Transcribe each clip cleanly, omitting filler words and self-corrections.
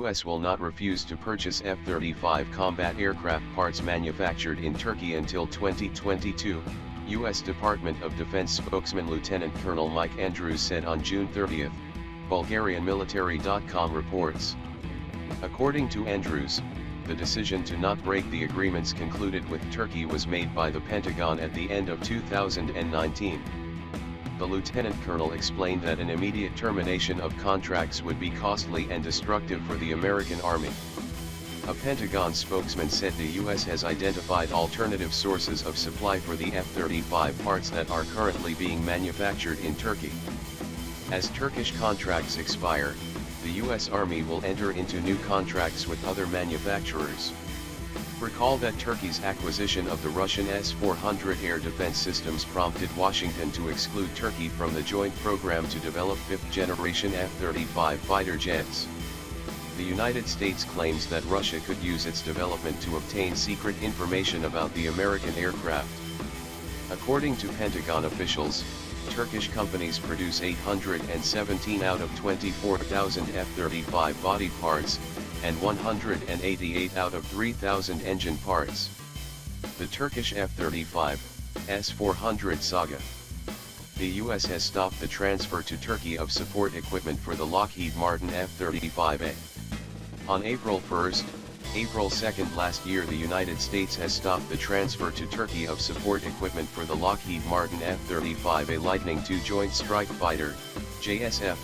US will not refuse to purchase F-35 combat aircraft parts manufactured in Turkey until 2022, US Department of Defense spokesman Lieutenant Colonel Mike Andrews said on June 30, BulgarianMilitary.com reports. According to Andrews, the decision to not break the agreements concluded with Turkey was made by the Pentagon at the end of 2019. The lieutenant colonel explained that an immediate termination of contracts would be costly and destructive for the American Army. A Pentagon spokesman said the U.S. has identified alternative sources of supply for the F-35 parts that are currently being manufactured in Turkey. As Turkish contracts expire, the U.S. Army will enter into new contracts with other manufacturers. Recall that Turkey's acquisition of the Russian S-400 air defense systems prompted Washington to exclude Turkey from the joint program to develop fifth-generation F-35 fighter jets. The United States claims that Russia could use its development to obtain secret information about the American aircraft. According to Pentagon officials, Turkish companies produce 817 out of 24,000 F-35 body parts, and 188 out of 3,000 engine parts. The Turkish F-35, S-400 saga. The U.S. has stopped the transfer to Turkey of support equipment for the Lockheed Martin F-35A. On April 1, April 2 last year, the United States has stopped the transfer to Turkey of support equipment for the Lockheed Martin F-35A Lightning II Joint Strike Fighter, JSF,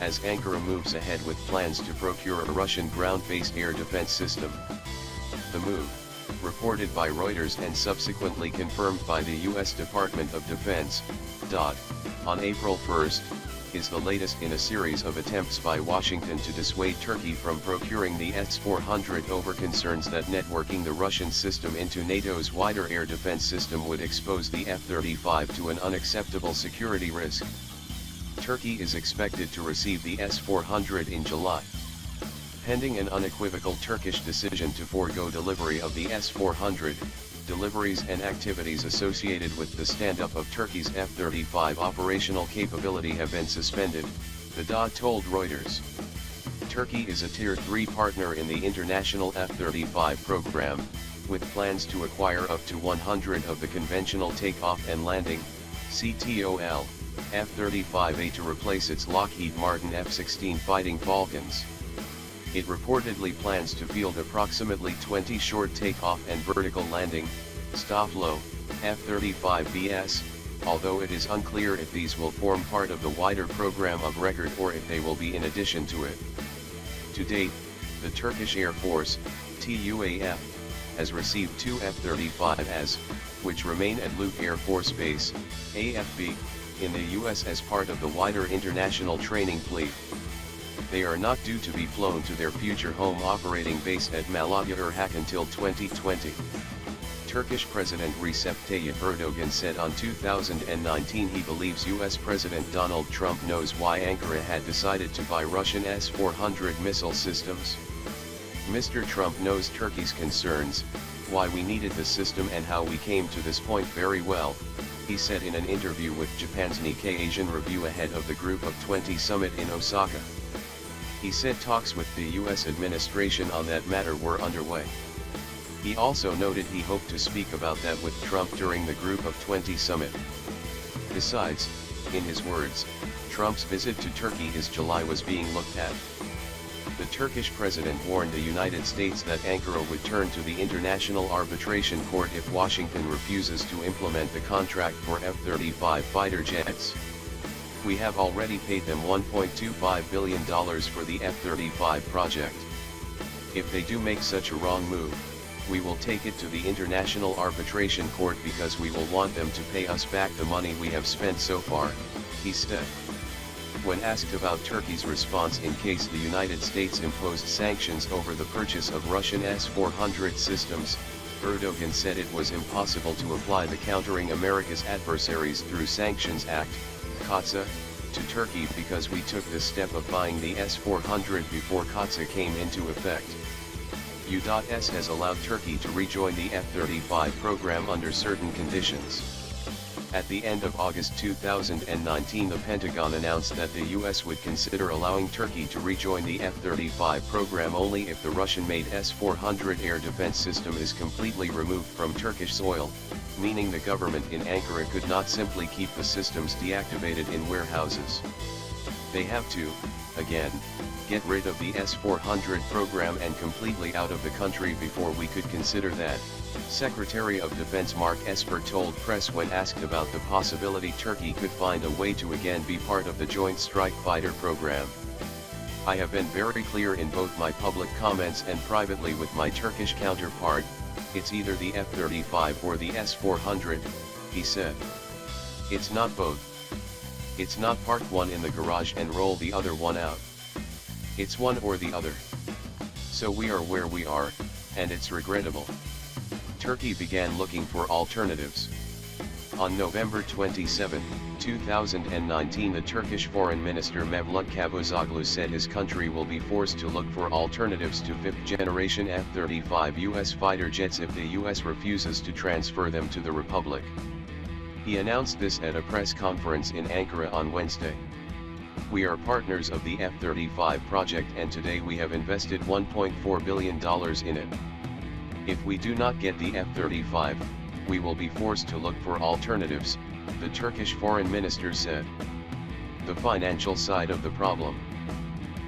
as Ankara moves ahead with plans to procure a Russian ground-based air defense system. The move, reported by Reuters and subsequently confirmed by the U.S. Department of Defense, on April 1, is the latest in a series of attempts by Washington to dissuade Turkey from procuring the S-400 over concerns that networking the Russian system into NATO's wider air defense system would expose the F-35 to an unacceptable security risk. Turkey is expected to receive the S-400 in July. Pending an unequivocal Turkish decision to forego delivery of the S-400, deliveries and activities associated with the stand-up of Turkey's F-35 operational capability have been suspended, the DA told Reuters. Turkey is a Tier 3 partner in the international F-35 program, with plans to acquire up to 100 of the conventional takeoff and landing, CTOL, F-35A to replace its Lockheed Martin F-16 Fighting Falcons. It reportedly plans to field approximately 20 short takeoff and vertical landing, STOFLO, F-35Bs, although it is unclear if these will form part of the wider program of record or if they will be in addition to it. To date, the Turkish Air Force, TUAF, has received 2 F-35As, which remain at Luke Air Force Base, AFB, in the U.S. as part of the wider international training fleet. They are not due to be flown to their future home operating base at Malatya Iraq until 2020. Turkish President Recep Tayyip Erdogan said on 2019 he believes U.S. President Donald Trump knows why Ankara had decided to buy Russian S-400 missile systems. Mr. Trump knows Turkey's concerns, why we needed the system and how we came to this point very well, he said in an interview with Japan's Nikkei Asian Review ahead of the Group of 20 summit in Osaka. He said talks with the U.S. administration on that matter were underway. He also noted he hoped to speak about that with Trump during the Group of 20 summit. Besides, in his words, Trump's visit to Turkey in July was being looked at. The Turkish president warned the United States that Ankara would turn to the International Arbitration Court if Washington refuses to implement the contract for F-35 fighter jets. We have already paid them $1.25 billion for the F-35 project. If they do make such a wrong move, we will take it to the International Arbitration Court because we will want them to pay us back the money we have spent so far, he said. When asked about Turkey's response in case the United States imposed sanctions over the purchase of Russian S-400 systems, Erdogan said it was impossible to apply the Countering America's Adversaries Through Sanctions Act, CAATSA, to Turkey because we took the step of buying the S-400 before CAATSA came into effect. U.S. has allowed Turkey to rejoin the F-35 program under certain conditions. At the end of August 2019, the Pentagon announced that the US would consider allowing Turkey to rejoin the F-35 program only if the Russian-made S-400 air defense system is completely removed from Turkish soil, meaning the government in Ankara could not simply keep the systems deactivated in warehouses. They have to, again, get rid of the S-400 program and completely out of the country before we could consider that, Secretary of Defense Mark Esper told press when asked about the possibility Turkey could find a way to again be part of the Joint Strike Fighter program. I have been very clear in both my public comments and privately with my Turkish counterpart, it's either the F-35 or the S-400, he said. It's not both. It's not park one in the garage and roll the other one out. It's one or the other. So we are where we are, and it's regrettable. Turkey began looking for alternatives. On November 27, 2019, the Turkish Foreign Minister Mevlut Cavusoglu said his country will be forced to look for alternatives to fifth-generation F-35 US fighter jets if the US refuses to transfer them to the Republic. He announced this at a press conference in Ankara on Wednesday. We are partners of the F-35 project and today we have invested $1.4 billion in it. If we do not get the F-35, we will be forced to look for alternatives, the Turkish foreign minister said. The financial side of the problem.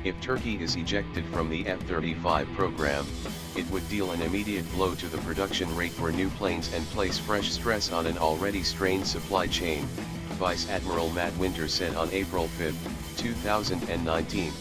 If Turkey is ejected from the F-35 program, it would deal an immediate blow to the production rate for new planes and place fresh stress on an already strained supply chain, Vice Admiral Matt Winter said on April 5, 2019.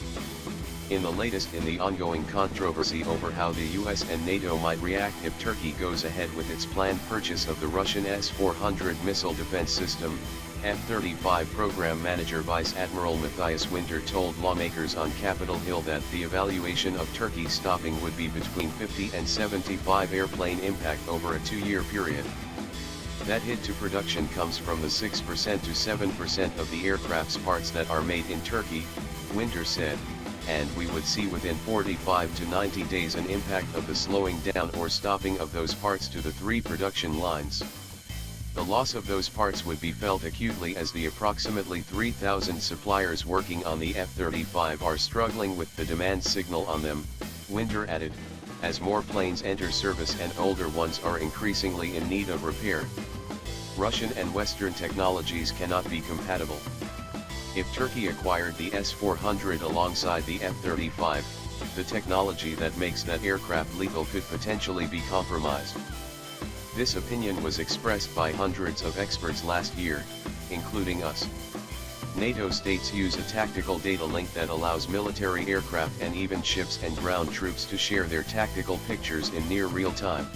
In the latest in the ongoing controversy over how the US and NATO might react if Turkey goes ahead with its planned purchase of the Russian S-400 missile defense system, F-35 program manager Vice Admiral Matthias Winter told lawmakers on Capitol Hill that the evaluation of Turkey's stopping would be between 50 and 75 airplane impact over a 2-year period. That hit to production comes from the 6% to 7% of the aircraft's parts that are made in Turkey, Winter said, and we would see within 45 to 90 days an impact of the slowing down or stopping of those parts to the 3 production lines. The loss of those parts would be felt acutely as the approximately 3,000 suppliers working on the F-35 are struggling with the demand signal on them, Winter added, as more planes enter service and older ones are increasingly in need of repair. Russian and Western technologies cannot be compatible. If Turkey acquired the S-400 alongside the F-35, the technology that makes that aircraft lethal could potentially be compromised. This opinion was expressed by hundreds of experts last year, including us. NATO states use a tactical data link that allows military aircraft and even ships and ground troops to share their tactical pictures in near real time.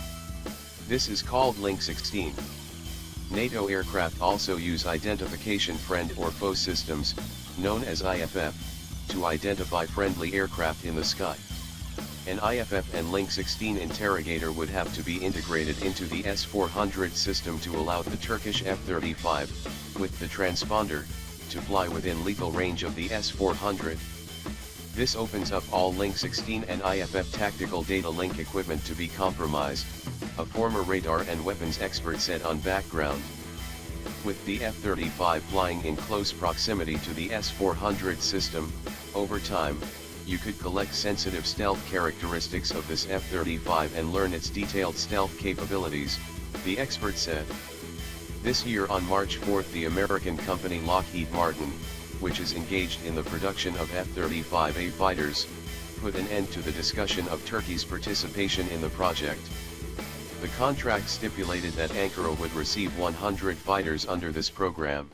This is called Link 16. NATO aircraft also use identification friend or foe systems, known as IFF, to identify friendly aircraft in the sky. An IFF and Link 16 interrogator would have to be integrated into the S-400 system to allow the Turkish F-35, with the transponder, to fly within lethal range of the S-400. This opens up all Link 16 and IFF tactical data link equipment to be compromised, a former radar and weapons expert said on Background. With the F-35 flying in close proximity to the S-400 system, over time, you could collect sensitive stealth characteristics of this F-35 and learn its detailed stealth capabilities, the expert said. This year on March 4, the American company Lockheed Martin, which is engaged in the production of F-35A fighters, put an end to the discussion of Turkey's participation in the project. The contract stipulated that Ankara would receive 100 fighters under this program.